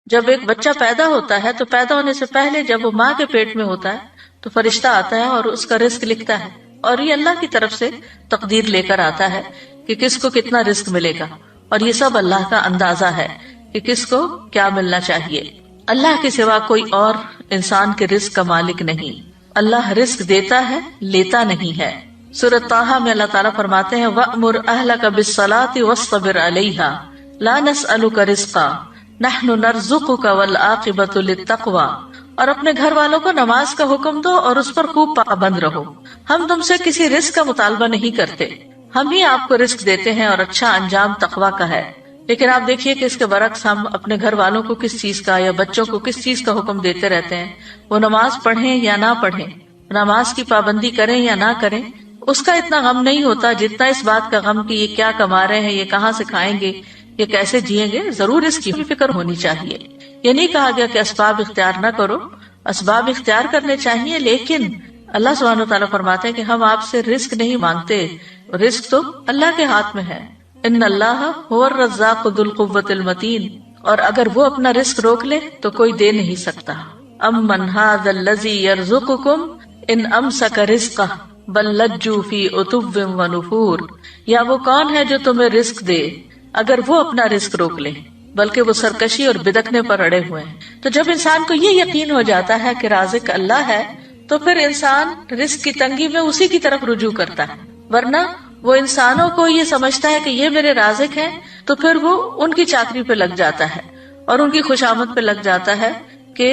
جب ایک بچہ پیدا ہوتا ہے تو پیدا ہونے سے پہلے جب وہ ماں کے پیٹ میں ہوتا ہے تو فرشتہ آتا ہے اور اس کا رزق لکھتا ہے، اور یہ اللہ کی طرف سے تقدیر لے کر آتا ہے کہ کس کو کتنا رزق ملے گا، اور یہ سب اللہ کا اندازہ ہے کہ کس کو کیا ملنا چاہیے۔ اللہ کے سوا کوئی اور انسان کے رزق کا مالک نہیں، اللہ رزق دیتا ہے، لیتا نہیں ہے۔ سورۃ طٰہٰ میں اللہ تعالیٰ فرماتے ہیں وَأْمُرْ أَهْلَكَ بِالصَّلَاةِ وَاصْطَبِرْ عَلَيْهَا لَا نَسْأَلُكَ رِزْقًا نَحْنُ نَرْزُقُكَ وَالْعَاقِبَةُ لِلتَّقْوَىٰ، اور اپنے گھر والوں کو نماز کا حکم دو اور اس پر خوب پابند رہو، ہم تم سے کسی رزق کا مطالبہ نہیں کرتے، ہم ہی آپ کو رزق دیتے ہیں اور اچھا انجام تقویٰ کا ہے۔ لیکن آپ دیکھیے کہ اس کے برعکس ہم اپنے گھر والوں کو کس چیز کا یا بچوں کو کس چیز کا حکم دیتے رہتے ہیں، وہ نماز پڑھیں یا نہ پڑھیں، نماز کی پابندی کریں یا نہ کریں، اس کا اتنا غم نہیں ہوتا جتنا اس بات کا غم کہ یہ کیا کما رہے ہیں، یہ کہاں سے کھائیں گے، یہ کیسے جئیں گے۔ ضرور اس کی فکر ہونی چاہیے۔ یہ نہیں کہا گیا کہ اسباب اختیار نہ کرو، اسباب اختیار کرنے چاہیے، لیکن اللہ سبحانہ وتعالیٰ فرماتے ہیں کہ ہم آپ سے رزق نہیں مانگتے، رزق تو اللہ کے ہاتھ میں ہے۔ ان اللہ هو الرزاق ذو القوة المتین، اور اگر وہ اپنا رزق روک لے تو کوئی دے نہیں سکتا۔ امن ھذا الذی یرزقکم ان امسک رزقہ بل لجوا فی عتو ونفور، یا وہ کون ہے جو تمہیں رزق دے اگر وہ اپنا رزق روک لے، بلکہ وہ سرکشی اور بدکنے پر اڑے ہوئے ہیں۔ تو جب انسان کو یہ یقین ہو جاتا ہے کہ رازق اللہ ہے تو پھر انسان رزق کی تنگی میں اسی کی طرف رجوع کرتا ہے، ورنہ وہ انسانوں کو یہ سمجھتا ہے کہ یہ میرے رازق ہیں تو پھر وہ ان کی چاکری پہ لگ جاتا ہے اور ان کی خوشامد پہ لگ جاتا ہے کہ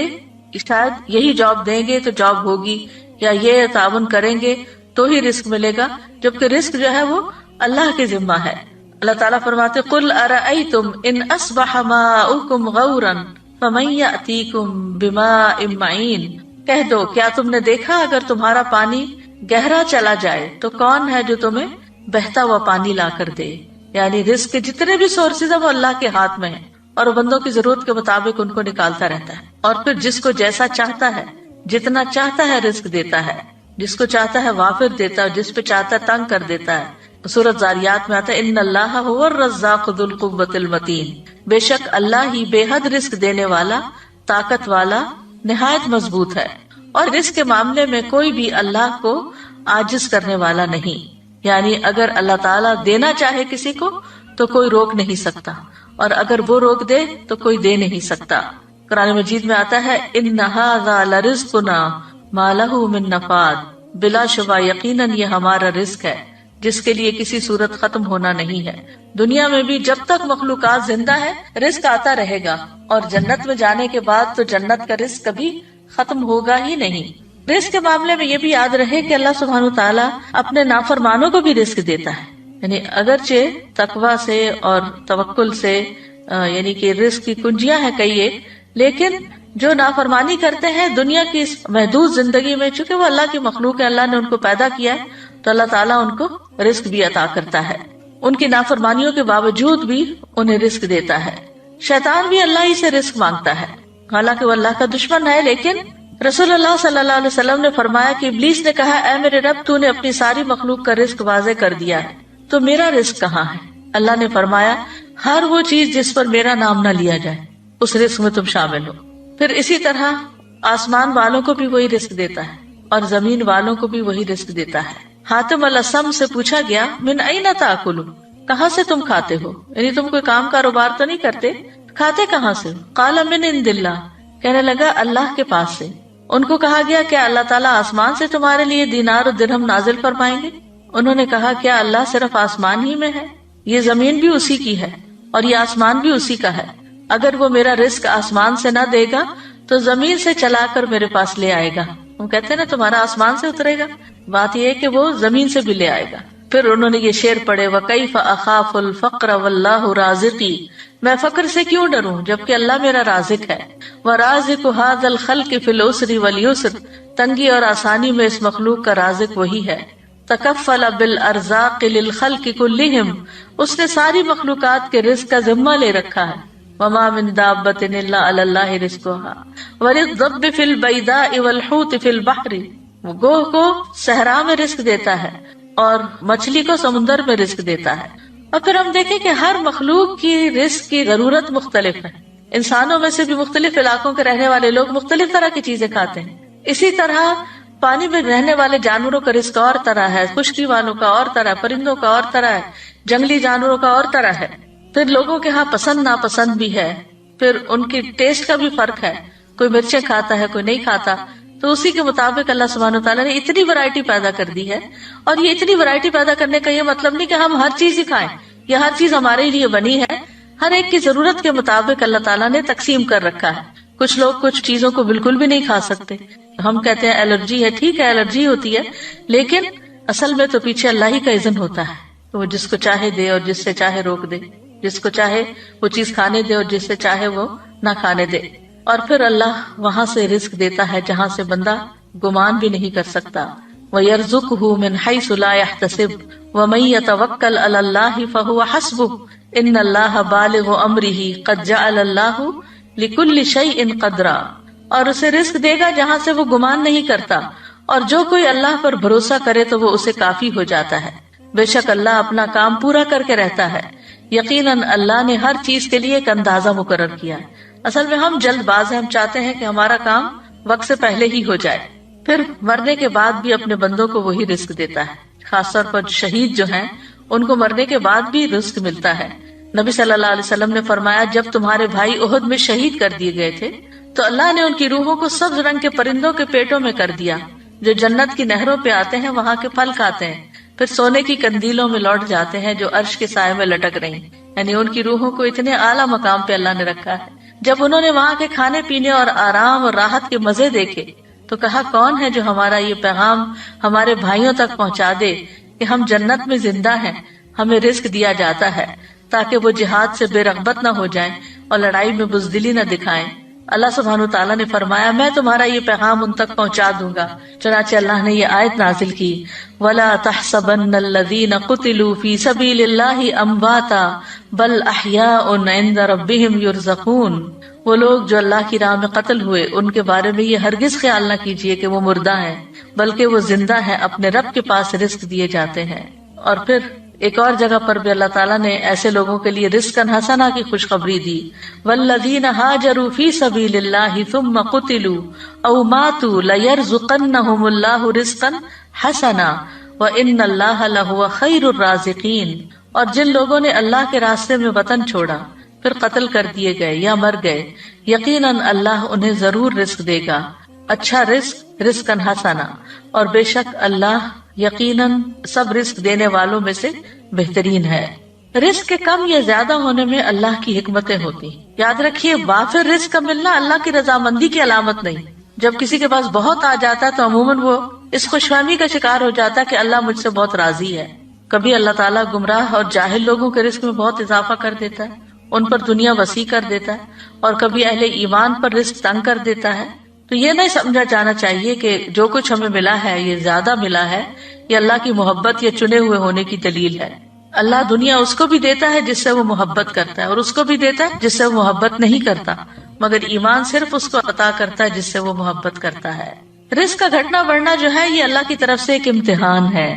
شاید یہی جاب دیں گے تو جاب ہوگی، یا یہ تعاون کریں گے تو ہی رزق ملے گا، جبکہ رزق جو ہے وہ اللہ کے ذمہ ہے۔ اللہ تعالیٰ فرماتے قل ارأیتم ان اصبح ماؤکم غورا فمن یأتیکم بماء معین، کہہ دو کیا تم نے دیکھا اگر تمہارا پانی گہرا چلا جائے تو کون ہے جو تمہیں بہتا ہوا پانی لا کر دے۔ یعنی رزق کے جتنے بھی سورسز ہیں وہ اللہ کے ہاتھ میں ہیں، اور بندوں کی ضرورت کے مطابق ان کو نکالتا رہتا ہے، اور پھر جس کو جیسا چاہتا ہے، جتنا چاہتا ہے رزق دیتا ہے، جس کو چاہتا ہے وافر دیتا ہے، جس پہ چاہتا ہے تنگ کر دیتا ہے۔ سورۃ ذاریات میں آتا ہے ان اللہ هو الرزاق ذو القوة المتین، بے شک اللہ ہی بے حد رزق دینے والا، طاقت والا، نہایت مضبوط ہے، اور رزق کے معاملے میں کوئی بھی اللہ کو عاجز کرنے والا نہیں۔ یعنی اگر اللہ تعالیٰ دینا چاہے کسی کو تو کوئی روک نہیں سکتا، اور اگر وہ روک دے تو کوئی دے نہیں سکتا۔ قرآن مجید میں آتا ہے ان ھذا لرزقنا ما لہ من نفاد، بلا شبہ یقیناً یہ ہمارا رزق ہے جس کے لیے کسی صورت ختم ہونا نہیں ہے۔ دنیا میں بھی جب تک مخلوقات زندہ ہے رزق آتا رہے گا، اور جنت میں جانے کے بعد تو جنت کا رزق کبھی ختم ہوگا ہی نہیں۔ رزق کے معاملے میں یہ بھی یاد رہے کہ اللہ سبحانہ وتعالیٰ اپنے نافرمانوں کو بھی رزق دیتا ہے، یعنی اگرچہ تقویٰ سے اور توکل سے یعنی کہ رزق کی کنجیاں ہیں کئی ایک، لیکن جو نافرمانی کرتے ہیں دنیا کی اس محدود زندگی میں، چونکہ وہ اللہ کی مخلوق ہے، اللہ نے ان کو پیدا کیا ہے، تو اللہ تعالیٰ ان کو رزق بھی عطا کرتا ہے، ان کی نافرمانیوں کے باوجود بھی انہیں رزق دیتا ہے۔ شیطان بھی اللہ ہی سے رزق مانگتا ہے، حالانکہ وہ اللہ کا دشمن ہے، لیکن رسول اللہ صلی اللہ علیہ وسلم نے فرمایا کہ ابلیس نے کہا اے میرے رب تو نے اپنی ساری مخلوق کا رزق واضح کر دیا ہے، تو میرا رزق کہاں ہے؟ اللہ نے فرمایا ہر وہ چیز جس پر میرا نام نہ لیا جائے اس رزق میں تم شامل ہو۔ پھر اسی طرح آسمان والوں کو بھی وہی رزق دیتا ہے اور زمین والوں کو بھی وہی رزق دیتا ہے۔ حاتم الاسم سے پوچھا گیا من این تاکلوا، کہاں سے تم کھاتے ہو؟ یعنی تم کوئی کام کاروبار تو نہیں کرتے، کھاتے کہاں سے؟ قال من عند اللہ، کہنے لگا اللہ کے پاس سے۔ ان کو کہا گیا کیا اللہ تعالیٰ آسمان سے تمہارے لیے دینار اور درہم نازل فرمائیں گے؟ انہوں نے کہا کیا اللہ صرف آسمان ہی میں ہے؟ یہ زمین بھی اسی کی ہے اور یہ آسمان بھی اسی کا ہے، اگر وہ میرا رزق آسمان سے نہ دے گا تو زمین سے چلا کر میرے پاس لے آئے گا۔ ہم کہتے ہیں نا تمہارا آسمان سے اترے گا، بات یہ ہے کہ وہ زمین سے بھی لے آئے گا۔ پھر انہوں نے یہ شعر پڑھے وَكَيْفَ أَخَافُ الْفَقْرَ وَاللَّهُ رَازِقِي، میں فقر سے کیوں ڈروں جبکہ اللہ میرا رازق ہے۔ وَرَازِقُ هَذَا الْخَلْقِ فِي الْعُسْرِ وَالْيُسْرِ، تنگی اور آسانی میں اس مخلوق کا رازق وہی ہے۔ تکفل بالارزاق للخلق كلهم، اس نے ساری مخلوقات کے رزق کا ذمہ لے رکھا ہے۔ وما من دابۃ الا علی اللہ رزقها وللضب فی البیداء والحوت فی البحر، وہ گوہ کو صحرا میں رزق دیتا ہے اور مچھلی کو سمندر میں رزق دیتا ہے۔ اور پھر ہم دیکھیں کہ ہر مخلوق کی رزق کی ضرورت مختلف ہے، انسانوں میں سے بھی مختلف علاقوں کے رہنے والے لوگ مختلف طرح کی چیزیں کھاتے ہیں. اسی طرح پانی میں رہنے والے جانوروں کا رزق اور طرح ہے، خشکی والوں کا اور طرح، پرندوں کا اور طرح ہے، جنگلی جانوروں کا اور طرح ہے. پھر لوگوں کے ہاں پسند ناپسند بھی ہے، پھر ان کی ٹیسٹ کا بھی فرق ہے، کوئی مرچیں کھاتا ہے کوئی نہیں کھاتا. تو اسی کے مطابق اللہ سبحانہ وتعالیٰ نے اتنی ورائٹی پیدا کر دی ہے. اور یہ اتنی ورائٹی پیدا کرنے کا یہ مطلب نہیں کہ ہم ہر چیز ہی کھائیں، یہ ہر چیز ہمارے لیے بنی ہے. ہر ایک کی ضرورت کے مطابق اللہ تعالیٰ نے تقسیم کر رکھا ہے. کچھ لوگ کچھ چیزوں کو بالکل بھی نہیں کھا سکتے. ہم کہتے ہیں الرجی ہے، ٹھیک ہے الرجی ہوتی ہے، لیکن اصل میں تو پیچھے اللہ ہی کا اذن ہوتا ہے. وہ جس کو چاہے دے اور جس سے چاہے روک دے، جس کو چاہے وہ چیز کھانے دے اور جس سے چاہے وہ نہ کھانے دے. اور پھر اللہ وہاں سے رزق دیتا ہے جہاں سے بندہ گمان بھی نہیں کر سکتا. وَيَرْزُقْهُ مِنْ حَيْثُ لَا يَحْتَسِبُ وَمَن يَتَوَكَّلْ عَلَى اللَّهِ فَهُوَ حَسْبُهُ إِنَّ اللَّهَ بَالِغُ أَمْرِهِ قَدْ جَعَلَ اللَّهُ لِكُلِّ شَيْءٍ قَدْرًا. اور اسے رزق دے گا جہاں سے وہ گمان نہیں کرتا، اور جو کوئی اللہ پر بھروسہ کرے تو وہ اسے کافی ہو جاتا ہے. بے شک اللہ اپنا کام پورا کر کے رہتا ہے. یقیناً اللہ نے ہر چیز کے لیے ایک اندازہ مقرر کیا ہے. اصل میں ہم جلد باز ہیں، ہم چاہتے ہیں کہ ہمارا کام وقت سے پہلے ہی ہو جائے. پھر مرنے کے بعد بھی اپنے بندوں کو وہی رزق دیتا ہے. خاص طور پر شہید جو ہیں ان کو مرنے کے بعد بھی رزق ملتا ہے. نبی صلی اللہ علیہ وسلم نے فرمایا جب تمہارے بھائی احد میں شہید کر دیے گئے تھے تو اللہ نے ان کی روحوں کو سبز رنگ کے پرندوں کے پیٹوں میں کر دیا جو جنت کی نہروں پہ آتے ہیں، وہاں کے پھل کھاتے ہیں، پھر سونے کی قندیلوں میں لوٹ جاتے ہیں جو عرش کے سائے میں لٹک رہی. یعنی ان کی روحوں کو اتنے اعلیٰ مقام پہ اللہ نے رکھا ہے. جب انہوں نے وہاں کے کھانے پینے اور آرام اور راحت کے مزے دیکھے تو کہا کون ہے جو ہمارا یہ پیغام ہمارے بھائیوں تک پہنچا دے کہ ہم جنت میں زندہ ہیں، ہمیں رزق دیا جاتا ہے، تاکہ وہ جہاد سے بے رغبت نہ ہو جائیں اور لڑائی میں بزدلی نہ دکھائیں. اللہ سبحانہ تعالیٰ نے فرمایا میں تمہارا یہ پیغام ان تک پہنچا دوں گا. چنانچہ اللہ نے یہ آیت نازل کی وَلَا تَحْسَبَنَّ الَّذِينَ قُتِلُوا فِي سَبِيلِ اللَّهِ أَمْوَاتًا بَلْ أَحْيَاءٌ عِندَ رَبِّهِمْ يُرْزَقُونَ. وہ لوگ جو اللہ کی راہ میں قتل ہوئے ان کے بارے میں یہ ہرگز خیال نہ کیجیے کہ وہ مردہ ہیں، بلکہ وہ زندہ ہیں، اپنے رب کے پاس رزق دیے جاتے ہیں. اور پھر ایک اور جگہ پر بھی اللہ تعالیٰ نے ایسے لوگوں کے لیے رزقا حسنا کی خوشخبری دی. والذین ہاجروا فی سبیل اللہ ثم قتلوا او ماتوا لیرزقنہم اللہ رزقا حسنا وان اللہ لہو خیر الرازقین. اور جن لوگوں نے اللہ کے راستے میں وطن چھوڑا پھر قتل کر دیے گئے یا مر گئے، یقیناً اللہ انہیں ضرور رزق دے گا، اچھا رزق، رزقا حسنا. اور بے شک اللہ یقیناً سب رزق دینے والوں میں سے بہترین ہے. رزق کے کم یا زیادہ ہونے میں اللہ کی حکمتیں ہوتی. یاد رکھیے وافر رزق کا ملنا اللہ کی رضامندی کی علامت نہیں. جب کسی کے پاس بہت آ جاتا ہے تو عموماً وہ اس خوش فہمی کا شکار ہو جاتا ہے کہ اللہ مجھ سے بہت راضی ہے. کبھی اللہ تعالیٰ گمراہ اور جاہل لوگوں کے رزق میں بہت اضافہ کر دیتا ہے، ان پر دنیا وسیع کر دیتا ہے، اور کبھی اہل ایمان پر رزق تنگ کر دیتا ہے. تو یہ نہیں سمجھا جانا چاہیے کہ جو کچھ ہمیں ملا ہے یہ زیادہ ملا ہے، یہ اللہ کی محبت یا چنے ہوئے ہونے کی دلیل ہے. اللہ دنیا اس کو بھی دیتا ہے جس سے وہ محبت کرتا ہے، اور اس کو بھی دیتا ہے جس سے وہ محبت نہیں کرتا، مگر ایمان صرف اس کو عطا کرتا ہے جس سے وہ محبت کرتا ہے. رزق کا گھٹنا بڑھنا جو ہے یہ اللہ کی طرف سے ایک امتحان ہے.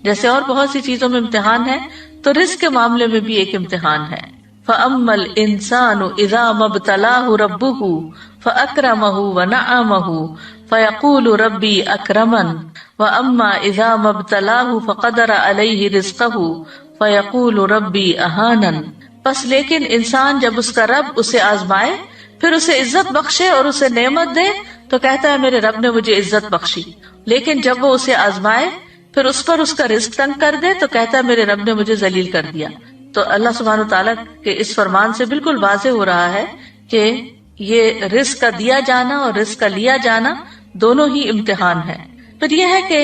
جیسے اور بہت سی چیزوں میں امتحان ہے تو رزق کے معاملے میں بھی ایک امتحان ہے. فَأَمَّا الْإِنسَانُ إِذَا مَا ابْتَلَاهُ رَبُّهُ فَأَكْرَمَهُ وَنَعَّمَهُ فَيَقُولُ رَبِّي أَكْرَمَنِ وَأَمَّا إِذَا مَا ابْتَلَاهُ فَقَدَرَ عَلَيْهِ رِزْقَهُ فَيَقُولُ رَبِّي أَهَانَنِ. بس لیکن انسان جب اس کا رب اسے آزمائے پھر اسے عزت بخشے اور اسے نعمت دے تو کہتا ہے میرے رب نے مجھے عزت بخشی. لیکن جب وہ اسے آزمائے پھر اس پر اس کا رزق تنگ کر دے تو کہتا ہے میرے رب نے مجھے ذلیل کر دیا. تو اللہ سبحانہ تعالیٰ کے اس فرمان سے بالکل واضح ہو رہا ہے کہ یہ رزق کا دیا جانا اور رزق کا لیا جانا دونوں ہی امتحان ہے. پھر یہ ہے کہ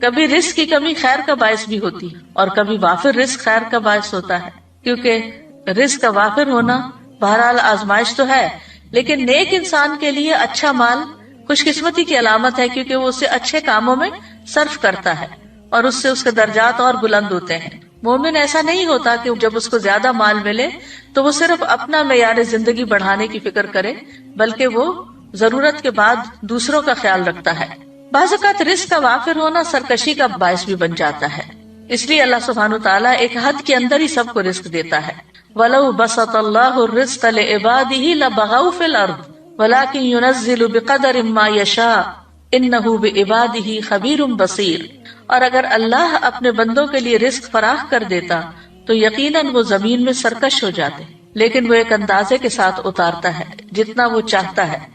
کبھی رزق کی کمی خیر کا باعث بھی ہوتی ہے اور کبھی وافر رزق خیر کا باعث ہوتا ہے، کیونکہ رزق کا وافر ہونا بہرحال آزمائش تو ہے، لیکن نیک انسان کے لیے اچھا مال خوش قسمتی کی علامت ہے، کیونکہ وہ اسے اچھے کاموں میں صرف کرتا ہے اور اس سے اس کے درجات اور بلند ہوتے ہیں. مومن ایسا نہیں ہوتا کہ جب اس کو زیادہ مال ملے تو وہ صرف اپنا معیار زندگی بڑھانے کی فکر کرے، بلکہ وہ ضرورت کے بعد دوسروں کا خیال رکھتا ہے. بعض اوقات رزق کا وافر ہونا سرکشی کا باعث بھی بن جاتا ہے، اس لیے اللہ سبحانہ تعالیٰ ایک حد کے اندر ہی سب کو رزق دیتا ہے. وَلَوْ بَسَطَ اللَّهُ الرِّزْقَ لِعِبَادِهِ لَبَغَوْا فِي الْأَرْضِ وَلَكِنْ يُنَزِّلُ بِقَدَرٍ مَا يَشَاءُ إِنَّهُ بِعِبَادِهِ خَبِيرٌ بَصِيرٌ۔ اور اگر اللہ اپنے بندوں کے لیے رزق فراخ کر دیتا تو یقیناً وہ زمین میں سرکش ہو جاتے، لیکن وہ ایک اندازے کے ساتھ اتارتا ہے جتنا وہ چاہتا ہے،